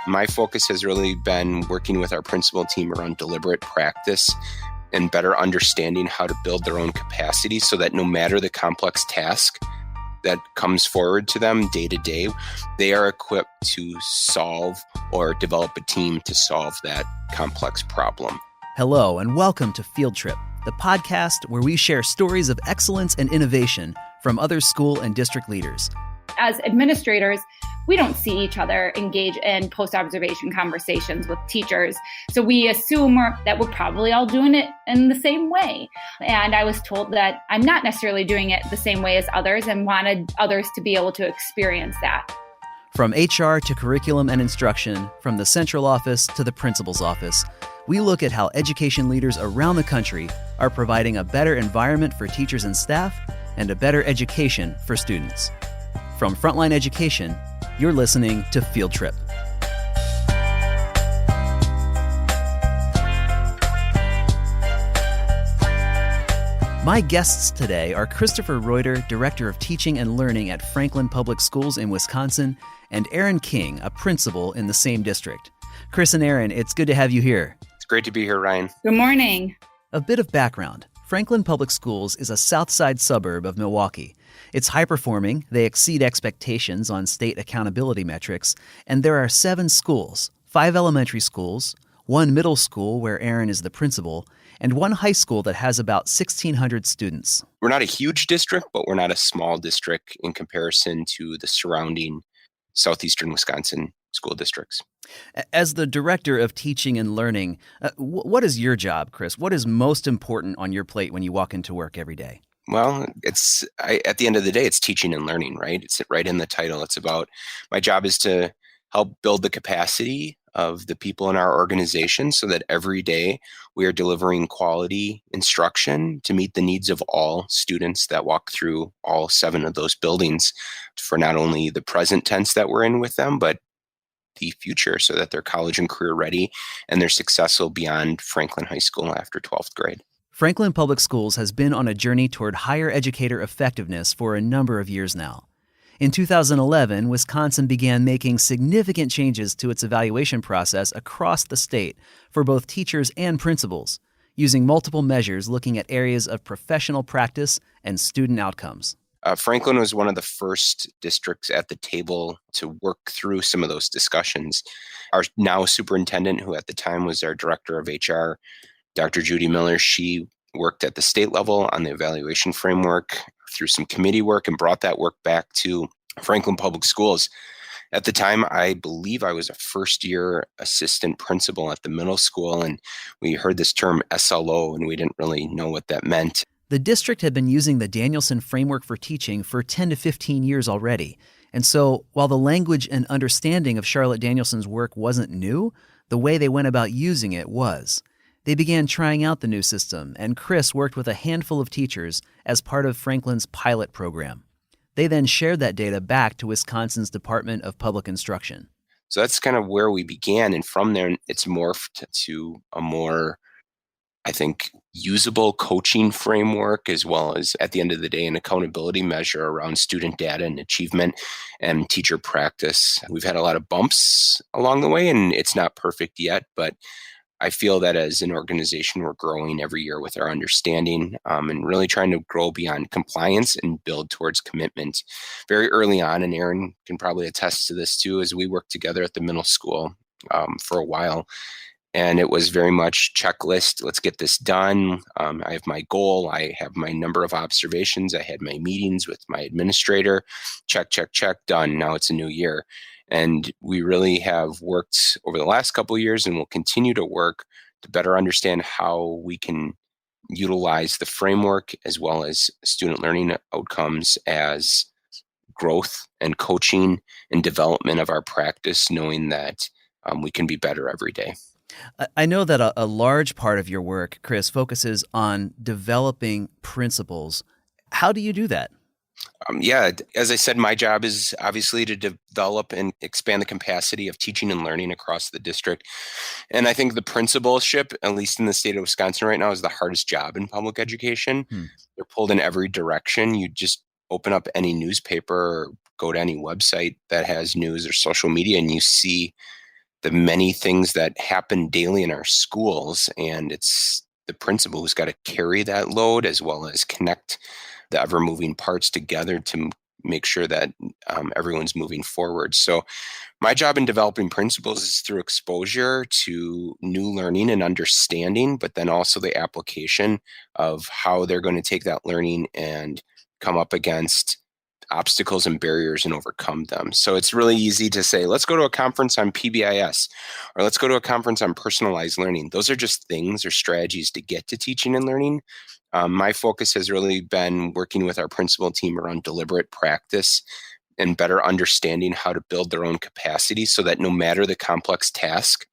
My focus has really been working with our principal team around deliberate practice and better understanding how to build their own capacity so that no matter the complex task that comes forward to them day to day, they are equipped to solve or develop a team to solve that complex problem. Hello, and welcome to Field Trip, the podcast where we share stories of excellence and innovation from other school and district leaders. As administrators, we don't see each other engage in post-observation conversations with teachers. So we assume that we're probably all doing it in the same way. And I was told that I'm not necessarily doing it the same way as others and wanted others to be able to experience that. From HR to curriculum and instruction, from the central office to the principal's office, we look at how education leaders around the country are providing a better environment for teachers and staff and a better education for students. From Frontline Education, you're listening to Field Trip. My guests today are Christopher Reuter, Director of Teaching and Learning at Franklin Public Schools in Wisconsin, and Erin King, a principal in the same district. Chris and Erin, it's good to have you here. It's great to be here, Ryan. Good morning. A bit of background. Franklin Public Schools is a south side suburb of Milwaukee. It's high-performing, they exceed expectations on state accountability metrics, and there are 7 schools, 5 elementary schools, 1 middle school where Erin is the principal, and 1 high school that has about 1,600 students. We're not a huge district, but we're not a small district in comparison to the surrounding southeastern Wisconsin school districts. As the Director of Teaching and Learning, what is your job, Chris? What is most important on your plate when you walk into work every day? Well, at the end of the day, it's teaching and learning, right? It's right in the title. It's about, my job is to help build the capacity of the people in our organization so that every day we are delivering quality instruction to meet the needs of all students that walk through all 7 of those buildings for not only the present tense that we're in with them, but the future, so that they're college and career ready and they're successful beyond Franklin High School after 12th grade. Franklin Public Schools has been on a journey toward higher educator effectiveness for a number of years now. In 2011, Wisconsin began making significant changes to its evaluation process across the state for both teachers and principals, using multiple measures looking at areas of professional practice and student outcomes. Franklin was one of the first districts at the table to work through some of those discussions. Our now superintendent, who at the time was our director of HR, Dr. Judy Miller, she worked at the state level on the evaluation framework through some committee work and brought that work back to Franklin Public Schools. At the time, I believe I was a first-year assistant principal at the middle school, and we heard this term SLO, and we didn't really know what that meant. The district had been using the Danielson framework for teaching for 10 to 15 years already. And so, while the language and understanding of Charlotte Danielson's work wasn't new, the way they went about using it was. They began trying out the new system, and Chris worked with a handful of teachers as part of Franklin's pilot program. They then shared that data back to Wisconsin's Department of Public Instruction. So that's kind of where we began, and from there, it's morphed to a more, I think, usable coaching framework, as well as, at the end of the day, an accountability measure around student data and achievement and teacher practice. We've had a lot of bumps along the way, and it's not perfect yet, but I feel that as an organization, we're growing every year with our understanding and really trying to grow beyond compliance and build towards commitment. Very early on, and Erin can probably attest to this too, as we worked together at the middle school for a while. And it was very much checklist, let's get this done. I have my goal. I have my number of observations. I had my meetings with my administrator. Check, check, check, done. Now it's a new year. And we really have worked over the last couple of years and will continue to work to better understand how we can utilize the framework as well as student learning outcomes as growth and coaching and development of our practice, knowing that we can be better every day. I know that a large part of your work, Chris, focuses on developing principles. How do you do that? As I said, my job is obviously to develop and expand the capacity of teaching and learning across the district. And I think the principalship, at least in the state of Wisconsin right now, is the hardest job in public education. They're pulled in every direction. You just open up any newspaper or go to any website that has news or social media, and you see the many things that happen daily in our schools, and it's the principal who's got to carry that load as well as connect the ever moving parts together to make sure that everyone's moving forward. So my job in developing principles is through exposure to new learning and understanding, but then also the application of how they're going to take that learning and come up against obstacles and barriers and overcome them. So it's really easy to say, let's go to a conference on PBIS, or let's go to a conference on personalized learning. Those are just things or strategies to get to teaching and learning. My focus has really been working with our principal team around deliberate practice and better understanding how to build their own capacity so that no matter the complex task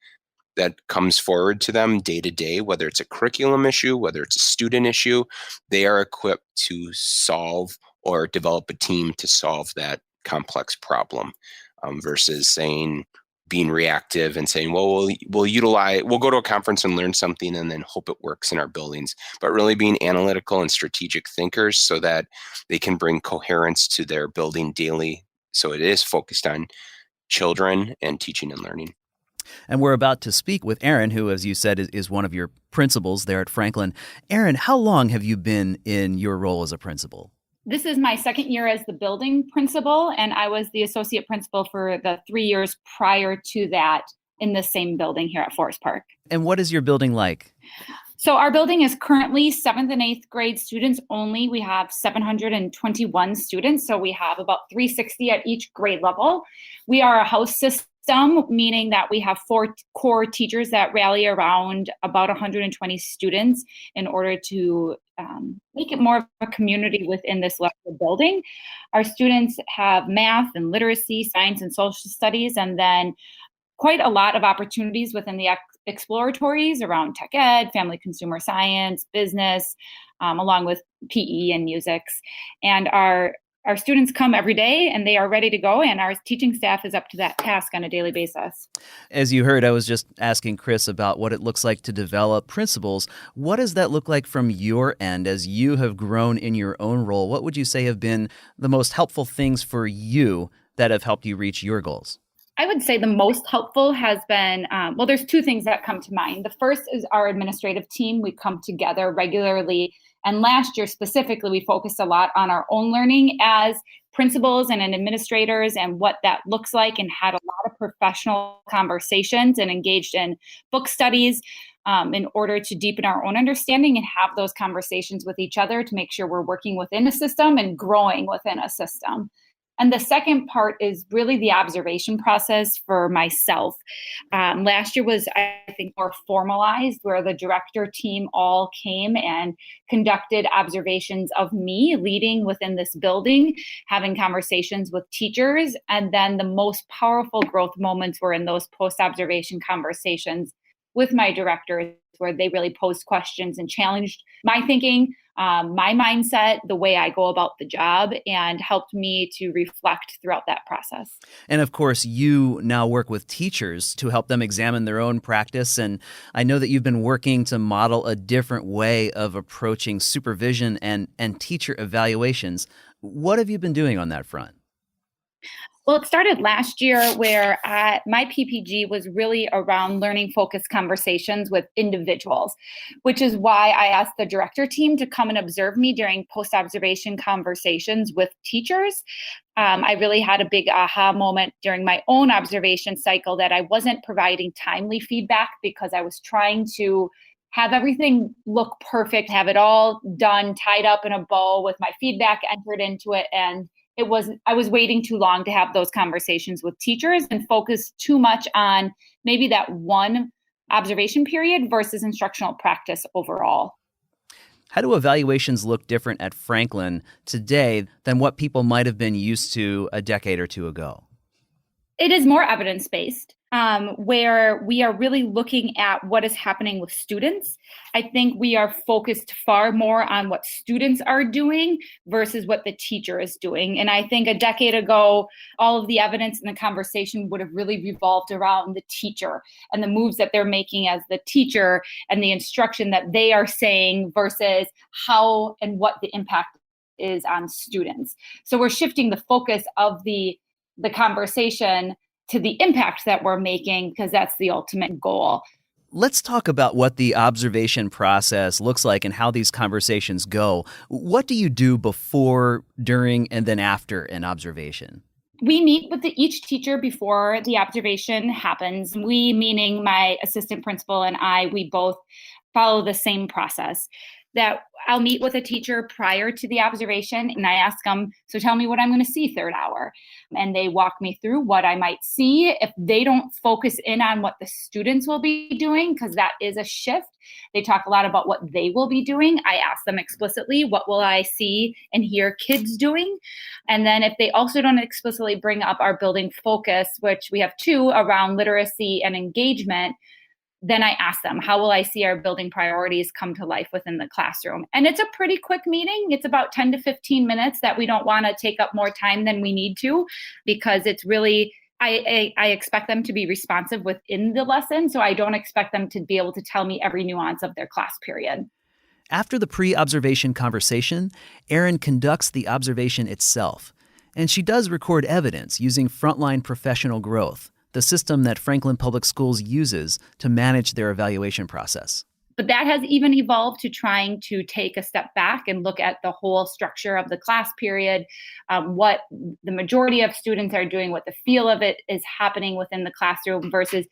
that comes forward to them day to day, whether it's a curriculum issue, whether it's a student issue, they are equipped to solve or develop a team to solve that complex problem, versus being reactive and saying, well, we'll go to a conference and learn something and then hope it works in our buildings, but really being analytical and strategic thinkers so that they can bring coherence to their building daily. So it is focused on children and teaching and learning. And we're about to speak with Erin, who, as you said, is one of your principals there at Franklin. Erin, how long have you been in your role as a principal? This is my second year as the building principal, and I was the associate principal for the 3 years prior to that in the same building here at Forest Park. And what is your building like? So our building is currently 7th and 8th grade students only. We have 721 students, so we have about 360 at each grade level. We are a house system, meaning that we have 4 core teachers that rally around about 120 students in order to make it more of a community within this level building. Our students have math and literacy, science and social studies, and then quite a lot of opportunities within the exploratories around tech ed, family consumer science, business, along with PE and musics. And our students come every day and they are ready to go, and our teaching staff is up to that task on a daily basis. As you heard, I was just asking Chris about what it looks like to develop principles. What does that look like from your end as you have grown in your own role? What would you say have been the most helpful things for you that have helped you reach your goals? I would say the most helpful has been, there's 2 things that come to mind. The first is our administrative team. We come together regularly. And last year specifically, we focused a lot on our own learning as principals and administrators and what that looks like, and had a lot of professional conversations and engaged in book studies in order to deepen our own understanding and have those conversations with each other to make sure we're working within a system and growing within a system. And the second part is really the observation process for myself. Last year was, I think, more formalized, where the director team all came and conducted observations of me leading within this building, having conversations with teachers. And then the most powerful growth moments were in those post-observation conversations with my directors, where they really posed questions and challenged my thinking, my mindset, the way I go about the job, and helped me to reflect throughout that process. And of course, you now work with teachers to help them examine their own practice. And I know that you've been working to model a different way of approaching supervision and teacher evaluations. What have you been doing on that front? Well, it started last year, where my PPG was really around learning-focused conversations with individuals, which is why I asked the director team to come and observe me during post-observation conversations with teachers. I really had a big aha moment during my own observation cycle that I wasn't providing timely feedback because I was trying to have everything look perfect, have it all done, tied up in a bow with my feedback entered into it, and I was waiting too long to have those conversations with teachers and focus too much on maybe that one observation period versus instructional practice overall. How do evaluations look different at Franklin today than what people might have been used to a decade or 2 ago? It is more evidence-based, where we are really looking at what is happening with students. I think we are focused far more on what students are doing versus what the teacher is doing. And I think a decade ago, all of the evidence in the conversation would have really revolved around the teacher and the moves that they're making as the teacher and the instruction that they are saying versus how and what the impact is on students. So we're shifting the focus of the conversation to the impact that we're making, because that's the ultimate goal. Let's talk about what the observation process looks like and how these conversations go. What do you do before, during, and then after an observation? We meet with each teacher before the observation happens. We, meaning my assistant principal and I, we both follow the same process. That I'll meet with a teacher prior to the observation and I ask them, so tell me what I'm going to see third hour. And they walk me through what I might see. If they don't focus in on what the students will be doing, because that is a shift, they talk a lot about what they will be doing. I ask them explicitly, what will I see and hear kids doing? And then if they also don't explicitly bring up our building focus, which we have two around literacy and engagement, then I ask them, how will I see our building priorities come to life within the classroom? And it's a pretty quick meeting. It's about 10 to 15 minutes that we don't want to take up more time than we need to, because it's really, I expect them to be responsive within the lesson. So I don't expect them to be able to tell me every nuance of their class period. After the pre-observation conversation, Erin conducts the observation itself. And she does record evidence using Frontline Professional Growth, the system that Franklin Public Schools uses to manage their evaluation process. But that has even evolved to trying to take a step back and look at the whole structure of the class period, what the majority of students are doing, what the feel of it is happening within the classroom versus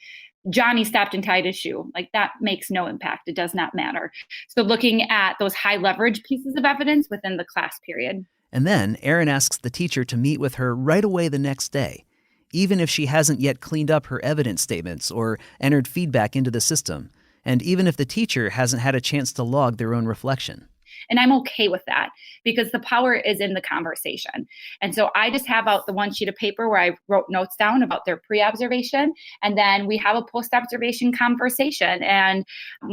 Johnny stopped and tied his shoe. Like, that makes no impact. It does not matter. So looking at those high leverage pieces of evidence within the class period. And then Erin asks the teacher to meet with her right away the next day, even if she hasn't yet cleaned up her evidence statements or entered feedback into the system, and even if the teacher hasn't had a chance to log their own reflection. And I'm okay with that, because the power is in the conversation. And so I just have out the one sheet of paper where I wrote notes down about their pre-observation. And then we have a post-observation conversation. And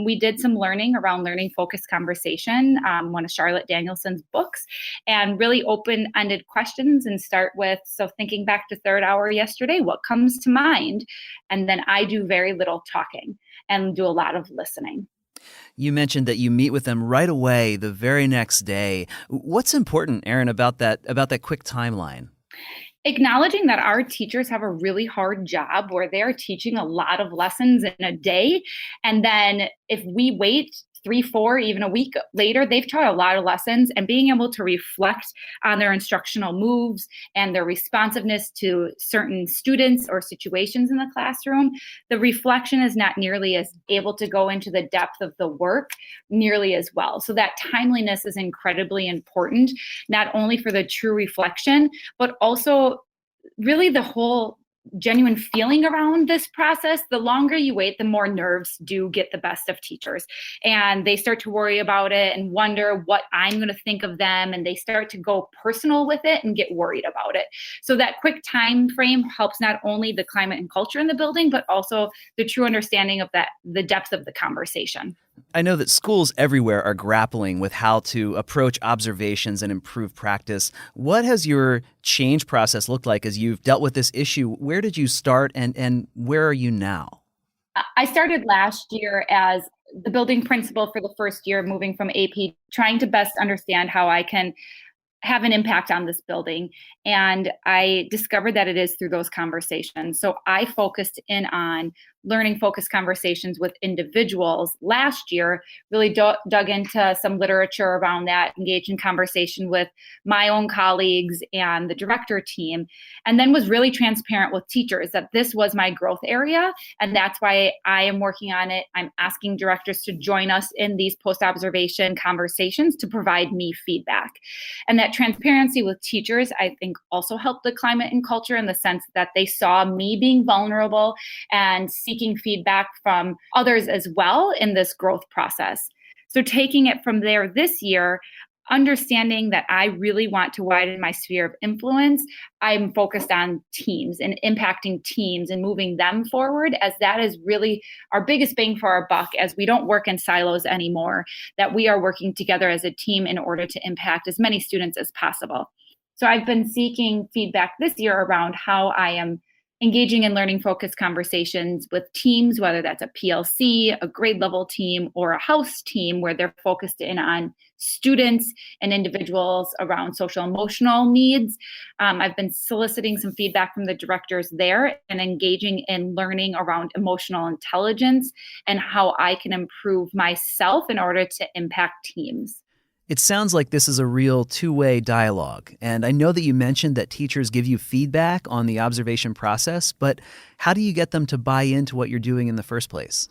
we did some learning around learning focused conversation, one of Charlotte Danielson's books, and really open-ended questions, and start with, so thinking back to third hour yesterday, what comes to mind? And then I do very little talking and do a lot of listening. You mentioned that you meet with them right away the very next day. What's important, Erin, about that quick timeline? Acknowledging that our teachers have a really hard job where they're teaching a lot of lessons in a day. And then if we wait 3, 4, even a week later, they've taught a lot of lessons, and being able to reflect on their instructional moves and their responsiveness to certain students or situations in the classroom, the reflection is not nearly as able to go into the depth of the work nearly as well. So that timeliness is incredibly important, not only for the true reflection, but also really the whole genuine feeling around this process. The longer you wait, the more nerves do get the best of teachers, and they start to worry about it and wonder what I'm going to think of them, and they start to go personal with it and get worried about it. So that quick time frame helps not only the climate and culture in the building, but also the true understanding of the depth of the conversation. I know that schools everywhere are grappling with how to approach observations and improve practice. What has your change process looked like as you've dealt with this issue? Where did you start, and where are you now? I started last year as the building principal for the first year, moving from AP, trying to best understand how I can have an impact on this building. And I discovered that it is through those conversations. So I focused in on learning focused conversations with individuals last year, really dug into some literature around that, engaged in conversation with my own colleagues and the director team, and then was really transparent with teachers that this was my growth area. And that's why I am working on it. I'm asking directors to join us in these post-observation conversations to provide me feedback. And that transparency with teachers, I think, also helped the climate and culture in the sense that they saw me being vulnerable and seeking feedback from others as well in this growth process. So taking it from there this year, understanding that I really want to widen my sphere of influence, I'm focused on teams and impacting teams and moving them forward, as that is really our biggest bang for our buck, as we don't work in silos anymore, that we are working together as a team in order to impact as many students as possible. So I've been seeking feedback this year around how I am engaging in learning focused conversations with teams, whether that's a PLC, a grade level team, or a house team, where they're focused in on students and individuals around social emotional needs. I've been soliciting some feedback from the directors there and engaging in learning around emotional intelligence and how I can improve myself in order to impact teams. It sounds like this is a real two-way dialogue. And I know that you mentioned that teachers give you feedback on the observation process, but how do you get them to buy into what you're doing in the first place?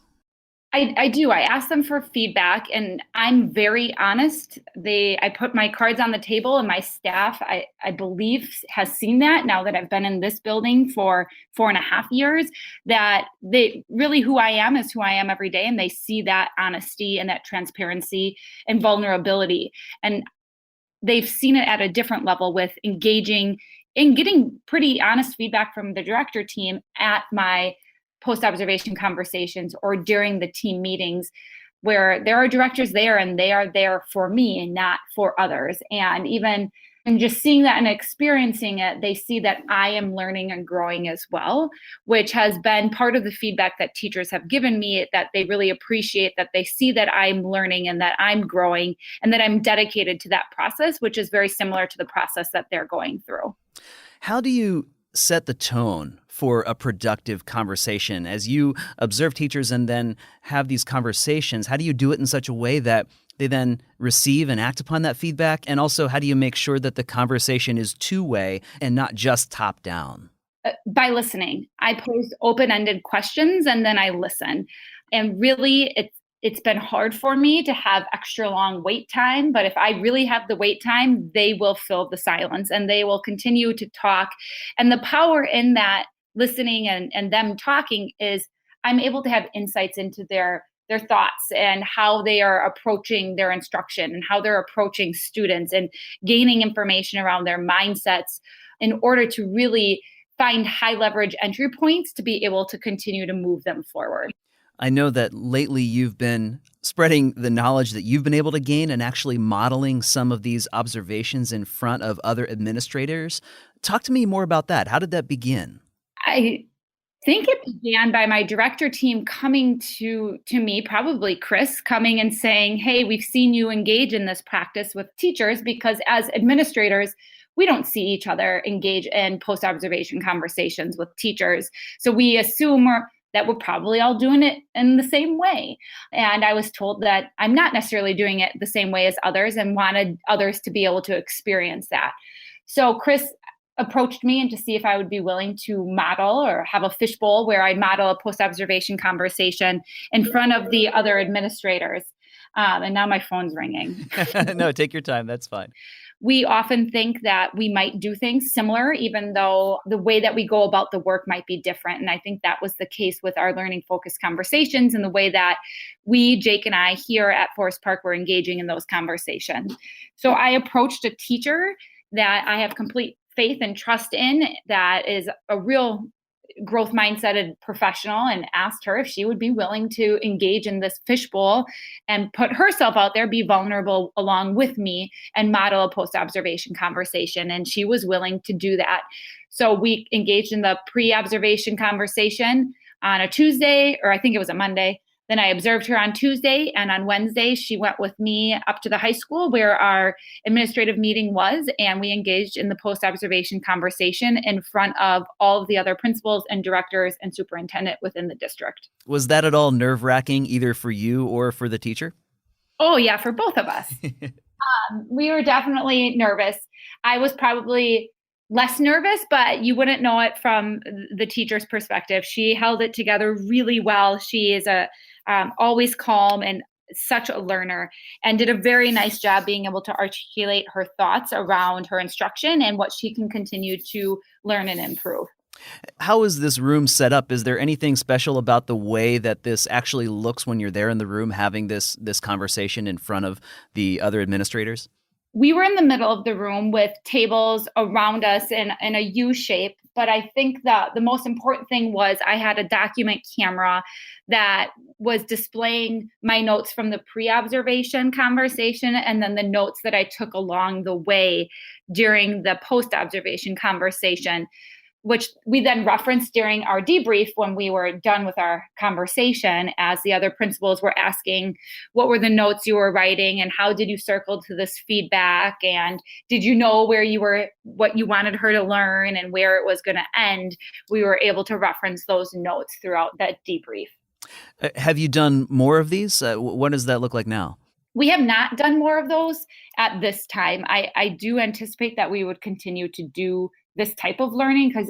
I do. I ask them for feedback, and I'm very honest. I put my cards on the table, and my staff, I believe, has seen that now that I've been in this building for 4.5 years, that they really, who I am is who I am every day. And they see that honesty and that transparency and vulnerability. And they've seen it at a different level with engaging in getting pretty honest feedback from the director team at my post-observation conversations or during the team meetings, where there are directors there and they are there for me and not for others. And even and just seeing that and experiencing it, they see that I am learning and growing as well, which has been part of the feedback that teachers have given me, that they really appreciate, that they see that I'm learning and that I'm growing and that I'm dedicated to that process, which is very similar to the process that they're going through. How do you set the tone for a productive conversation as you observe teachers and then have these conversations? How do you do it in such a way that they then receive and act upon that feedback? And also, how do you make sure that the conversation is two-way and not just top-down? By listening. I pose open-ended questions and then I listen. And really, it's been hard for me to have extra long wait time, but if I really have the wait time, they will fill the silence and they will continue to talk. And the power in that listening and them talking is I'm able to have insights into their thoughts and how they are approaching their instruction and how they're approaching students and gaining information around their mindsets in order to really find high leverage entry points to be able to continue to move them forward. I know that lately you've been spreading the knowledge that you've been able to gain and actually modeling some of these observations in front of other administrators. Talk to me more about that. How did that begin? I think it began by my director team coming to me, probably Chris, coming and saying, hey, we've seen you engage in this practice with teachers, because as administrators, we don't see each other engage in post-observation conversations with teachers. So we assume that we're probably all doing it in the same way. And I was told that I'm not necessarily doing it the same way as others and wanted others to be able to experience that. So Chris approached me and to see if I would be willing to model or have a fishbowl where I'd model a post-observation conversation in front of the other administrators. And now my phone's ringing. No, take your time. That's fine. We often think that we might do things similar, even though the way that we go about the work might be different. And I think that was the case with our learning focused conversations and the way that we, Jake and I here at Forest Park, were engaging in those conversations. So I approached a teacher that I have complete faith and trust in, that is a real growth mindseted professional, and asked her if she would be willing to engage in this fishbowl and put herself out there, be vulnerable along with me, and model a post-observation conversation. And she was willing to do that. So we engaged in the pre-observation conversation on a Tuesday, or I think it was a Monday. Then I observed her on Tuesday, and on Wednesday, she went with me up to the high school where our administrative meeting was, and we engaged in the post-observation conversation in front of all of the other principals and directors and superintendent within the district. Was that at all nerve-wracking, either for you or for the teacher? Oh, yeah, for both of us. We were definitely nervous. I was probably less nervous, but you wouldn't know it from the teacher's perspective. She held it together really well. She is always calm and such a learner, and did a very nice job being able to articulate her thoughts around her instruction and what she can continue to learn and improve. How is this room set up? Is there anything special about the way that this actually looks when you're there in the room having this conversation in front of the other administrators? We were in the middle of the room with tables around us in a U shape. But I think that the most important thing was I had a document camera that was displaying my notes from the pre-observation conversation, and then the notes that I took along the way during the post-observation conversation. which we then referenced during our debrief when we were done with our conversation, as the other principals were asking, what were the notes you were writing and how did you circle to this feedback? And did you know what you wanted her to learn and where it was going to end? We were able to reference those notes throughout that debrief. Have you done more of these? What does that look like now? We have not done more of those at this time. I do anticipate that we would continue to do this type of learning because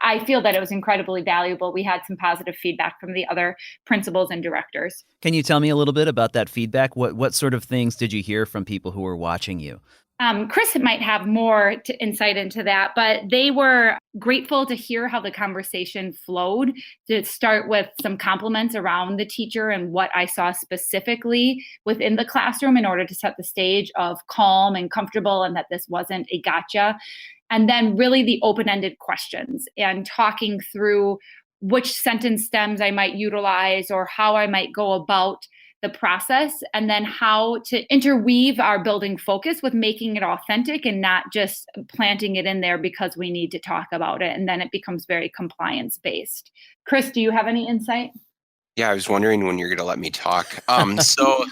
I feel that it was incredibly valuable. We had some positive feedback from the other principals and directors. Can you tell me a little bit about that feedback? What sort of things did you hear from people who were watching you? Chris might have more insight into that, but they were grateful to hear how the conversation flowed, to start with some compliments around the teacher and what I saw specifically within the classroom in order to set the stage of calm and comfortable and that this wasn't a gotcha. And then really the open-ended questions and talking through which sentence stems I might utilize or how I might go about the process, and then how to interweave our building focus with making it authentic and not just planting it in there because we need to talk about it. And then it becomes very compliance-based. Chris, do you have any insight? Yeah, I was wondering when you're going to let me talk. So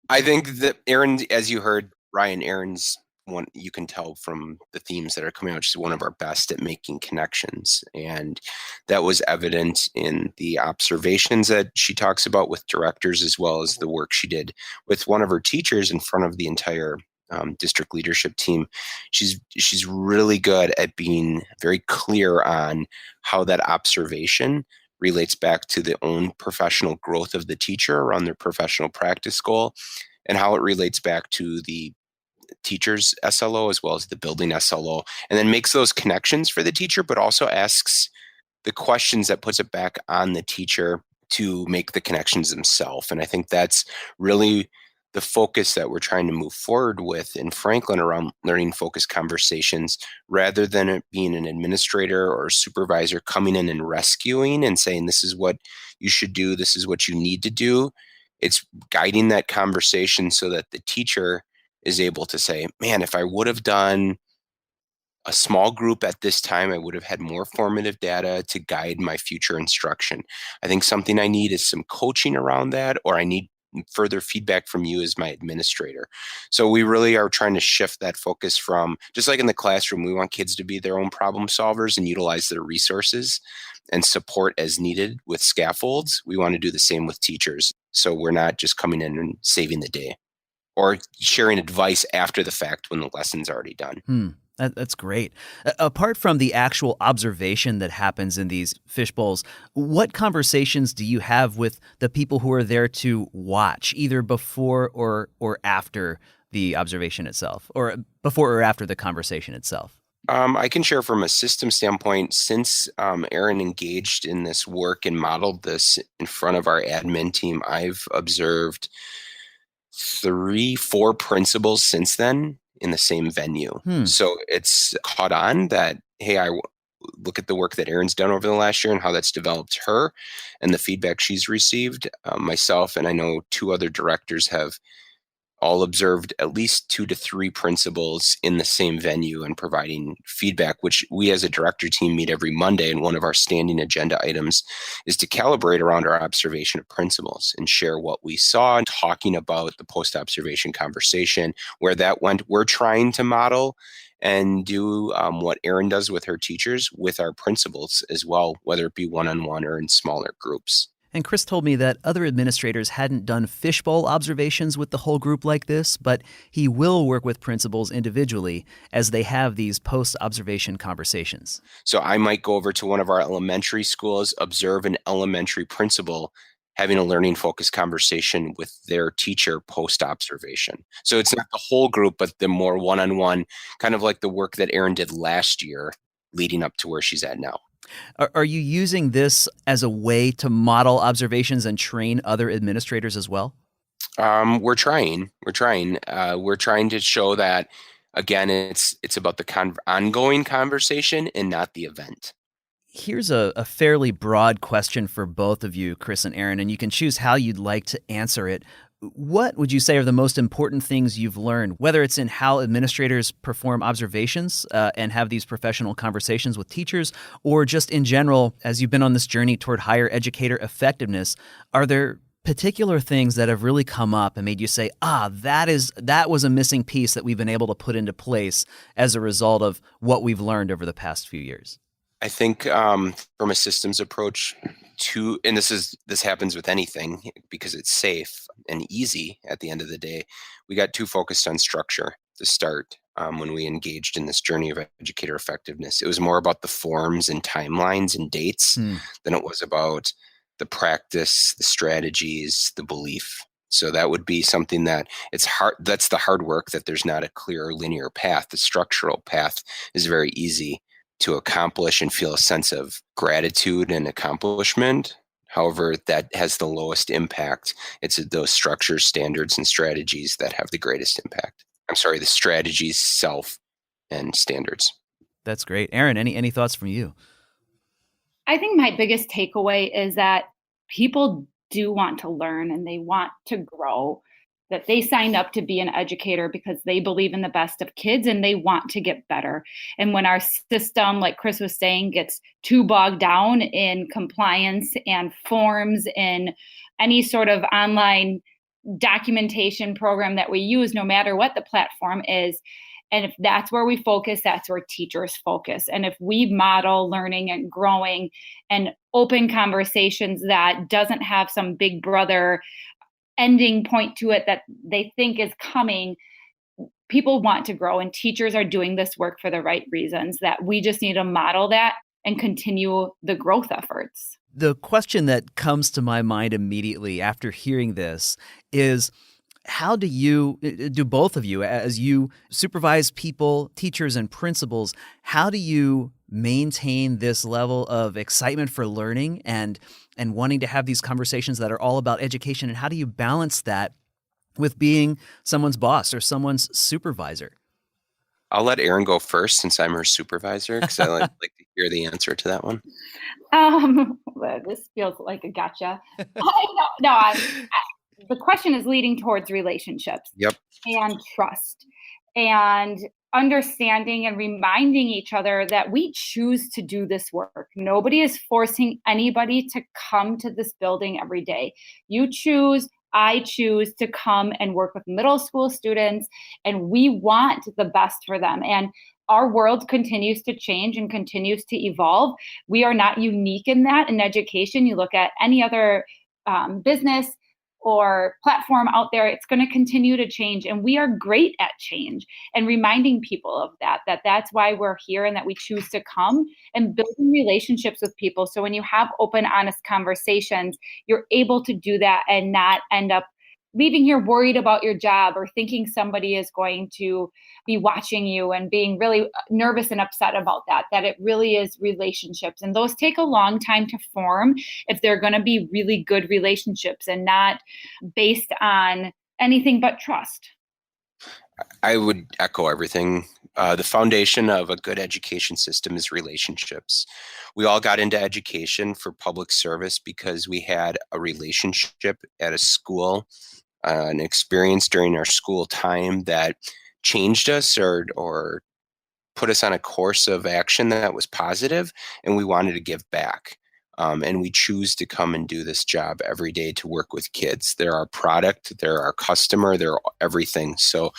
I think that Erin, as you heard, Erin's one, you can tell from the themes that are coming out, she's one of our best at making connections. And that was evident in the observations that she talks about with directors, as well as the work she did with one of her teachers in front of the entire district leadership team. She's really good at being very clear on how that observation relates back to the own professional growth of the teacher around their professional practice goal, and how it relates back to the teacher's SLO as well as the building SLO, and then makes those connections for the teacher, but also asks the questions that puts it back on the teacher to make the connections themselves. And I think that's really the focus that we're trying to move forward with in Franklin around learning focused conversations, rather than it being an administrator or a supervisor coming in and rescuing and saying, this is what you should do, this is what you need to do. It's guiding that conversation so that the teacher is able to say, man, if I would have done a small group at this time, I would have had more formative data to guide my future instruction. I think something I need is some coaching around that, or I need further feedback from you as my administrator. So we really are trying to shift that focus from, just like in the classroom, we want kids to be their own problem solvers and utilize their resources and support as needed with scaffolds. We want to do the same with teachers. So we're not just coming in and saving the day or sharing advice after the fact when the lesson's already done. That's great. Apart from the actual observation that happens in these fishbowls, what conversations do you have with the people who are there to watch, either before or after the observation itself, or before or after the conversation itself? I can share from a system standpoint, since Erin engaged in this work and modeled this in front of our admin team, I've observed 3-4 principals since then in the same venue. So it's caught on that, hey, I look at the work that Erin's done over the last year and how that's developed her and the feedback she's received. Myself and I know 2 other directors have all observed at least 2 to 3 principals in the same venue and providing feedback, which we as a director team meet every Monday. And one of our standing agenda items is to calibrate around our observation of principals and share what we saw, and talking about the post-observation conversation, where that went. We're trying to model and do what Erin does with her teachers with our principals as well, whether it be one-on-one or in smaller groups. And Chris told me that other administrators hadn't done fishbowl observations with the whole group like this, but he will work with principals individually as they have these post-observation conversations. So I might go over to one of our elementary schools, observe an elementary principal having a learning focused conversation with their teacher post-observation. So it's not the whole group, but the more one-on-one, kind of like the work that Erin did last year leading up to where she's at now. Are you using this as a way to model observations and train other administrators as well? We're trying. We're trying to show that, again, it's about the ongoing conversation and not the event. Here's a fairly broad question for both of you, Chris and Erin, and you can choose how you'd like to answer it. What would you say are the most important things you've learned, whether it's in how administrators perform observations and have these professional conversations with teachers, or just in general, as you've been on this journey toward higher educator effectiveness? Are there particular things that have really come up and made you say, that was a missing piece that we've been able to put into place as a result of what we've learned over the past few years? I think from a systems approach and this happens with anything because it's safe and easy at the end of the day, we got too focused on structure to start when we engaged in this journey of educator effectiveness. It was more about the forms and timelines and dates than it was about the practice, the strategies, the belief. So that would be something that it's hard. That's the hard work, that there's not a clear linear path. The structural path is very easy to accomplish and feel a sense of gratitude and accomplishment. However, that has the lowest impact. It's those structures, standards, and strategies that have the greatest impact. The strategies, self, and standards. That's great. Erin, any thoughts from you? I think my biggest takeaway is that people do want to learn and they want to grow, that they signed up to be an educator because they believe in the best of kids and they want to get better. And when our system, like Chris was saying, gets too bogged down in compliance and forms and any sort of online documentation program that we use, no matter what the platform is, and if that's where we focus, that's where teachers focus. And if we model learning and growing and open conversations that doesn't have some big brother ending point to it that they think is coming, people want to grow, and teachers are doing this work for the right reasons, that we just need to model that and continue the growth efforts. The question that comes to my mind immediately after hearing this is, how do both of you, as you supervise people, teachers and principals, how do you maintain this level of excitement for learning and wanting to have these conversations that are all about education? And how do you balance that with being someone's boss or someone's supervisor? I'll let Erin go first since I'm her supervisor, because I like to hear the answer to that one. This feels like a gotcha. The question is leading towards relationships. Yep. And trust and understanding and reminding each other that we choose to do this work. Nobody is forcing anybody to come to this building every day. You choose, I choose to come and work with middle school students, and we want the best for them. And our world continues to change and continues to evolve. We are not unique in that. In education, you look at any other business or platform out there, it's going to continue to change. And we are great at change, and reminding people of that's why we're here and that we choose to come and building relationships with people. So when you have open, honest conversations, you're able to do that and not end up leaving here worried about your job or thinking somebody is going to be watching you and being really nervous and upset about that it really is relationships. And those take a long time to form if they're going to be really good relationships and not based on anything but trust. I would echo everything. The foundation of a good education system is relationships. We all got into education for public service because we had a relationship at a school, an experience during our school time that changed us or put us on a course of action that was positive, and we wanted to give back. And we choose to come and do this job every day to work with kids. They're our product, they're our customer, they're everything. So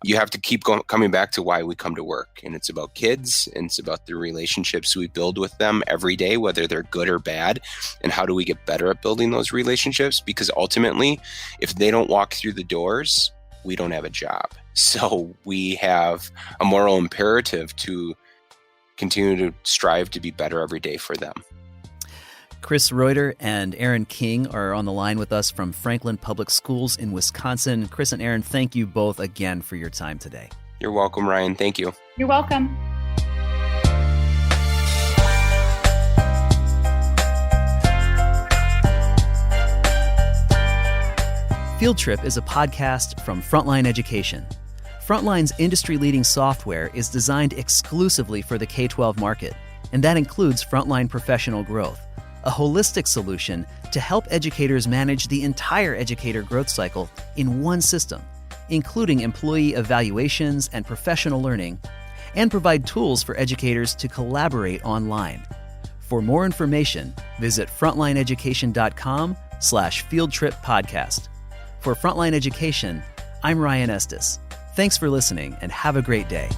you have to keep coming back to why we come to work. And it's about kids, and it's about the relationships we build with them every day, whether they're good or bad. And how do we get better at building those relationships? Because ultimately, if they don't walk through the doors, we don't have a job. So we have a moral imperative to continue to strive to be better every day for them. Chris Reuter and Erin King are on the line with us from Franklin Public Schools in Wisconsin. Chris and Erin, thank you both again for your time today. You're welcome, Ryan. Thank you. You're welcome. Field Trip is a podcast from Frontline Education. Frontline's industry-leading software is designed exclusively for the K-12 market, and that includes Frontline Professional Growth. a holistic solution to help educators manage the entire educator growth cycle in one system, including employee evaluations and professional learning, and provide tools for educators to collaborate online. For more information, visit frontlineeducation.com/fieldtrippodcast. For Frontline Education, I'm Ryan Estes. Thanks for listening and have a great day.